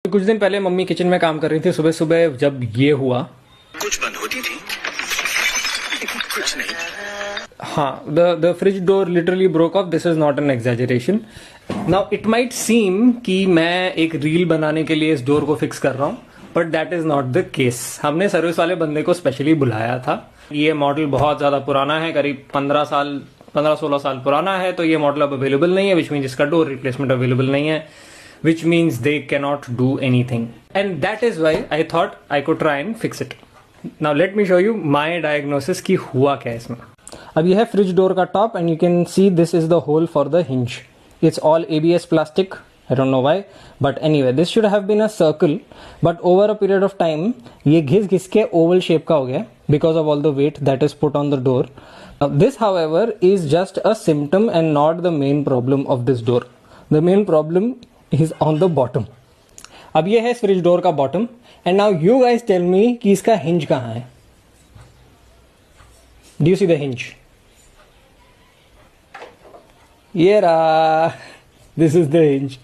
कुछ दिन पहले मम्मी किचन में काम कर रही थी। सुबह सुबह जब ये हुआ, कुछ बंद होती थी, कुछ नहीं। हाँ, the fridge door literally broke off. This is not an exaggeration. Now it might seem कि मैं एक रील बनाने के लिए इस डोर को फिक्स कर रहा हूँ, but that is not the case. हमने सर्विस वाले बंदे को स्पेशली बुलाया था। ये मॉडल बहुत ज़्यादा पुराना है, करीब 15-16 साल पुराना है, तो ये मॉडल अब अवेलेबल नहीं है, विच मीन्स इसका डोर रिप्लेसमेंट अवेलेबल नहीं है, which means they cannot do anything. And that is why I thought I could try and fix it. Now let me show you my diagnosis कि हुआ क्या इसमें। अब यह है फ्रिज डोर का top and you can see this is the hole for the hinge. It's all ABS plastic. I don't know why, but anyway this should have been a circle, but over a period of time ये घिस के oval shape का हो गया because of all the weight that is put on the door. Now this however is just a symptom and not the main problem of this door. The main problem is on the bottom. अब ये है fridge door का bottom and now you guys tell me कि इसका hinge कहाँ है। Do you see the hinge? ये रहा, this is the hinge.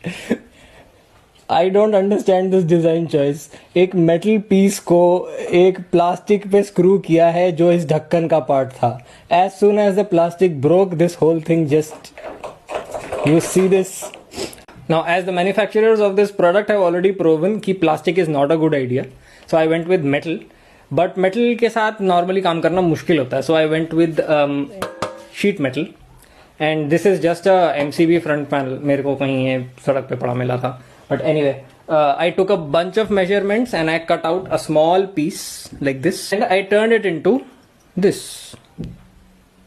I don't understand this design choice. एक मेटल पीस को एक प्लास्टिक पे स्क्रू किया है जो इस ढक्कन का पार्ट था। As soon as the plastic broke this whole thing just, you see this? Now as the manufacturers of this product have already proven कि plastic is not a good idea, so I went with metal, but metal के साथ normally काम करना मुश्किल होता है, so I went with sheet metal and this is just a MCB front panel। मेरे को कहीं ये सड़क पे पड़ा मिला था, but anyway I took a bunch of measurements and I cut out a small piece like this and I turned it into this.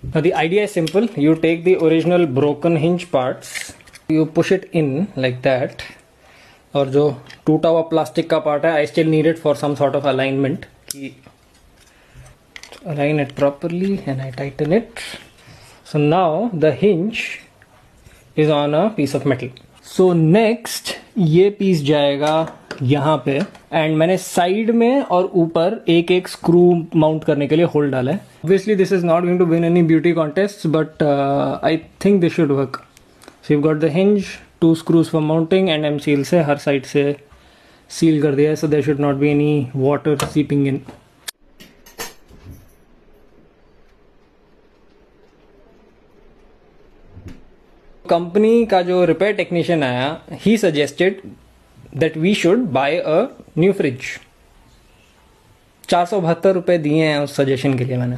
Now the idea is simple. You take the original broken hinge parts, you push it in like that, और जो टूटा हुआ plastic का part है, I still need it for some sort of alignment, कि align it properly and I tighten it. So now the hinge is on a piece of metal. So next ये piece जाएगा यहाँ पे and मैंने side में और ऊपर एक एक स्क्रू माउंट करने के लिए होल डाला है। Obviously this is not going to win any beauty contests, but I think this should work. So you've got the hinge, 2 screws for mounting and M-seal से हर साइड से सील कर दिया है, so there should not be any water seeping in. Company का जो repair technician आया, he suggested that we should buy a new fridge. 472 रुपये दिए हैं उस सजेशन के लिए मैंने।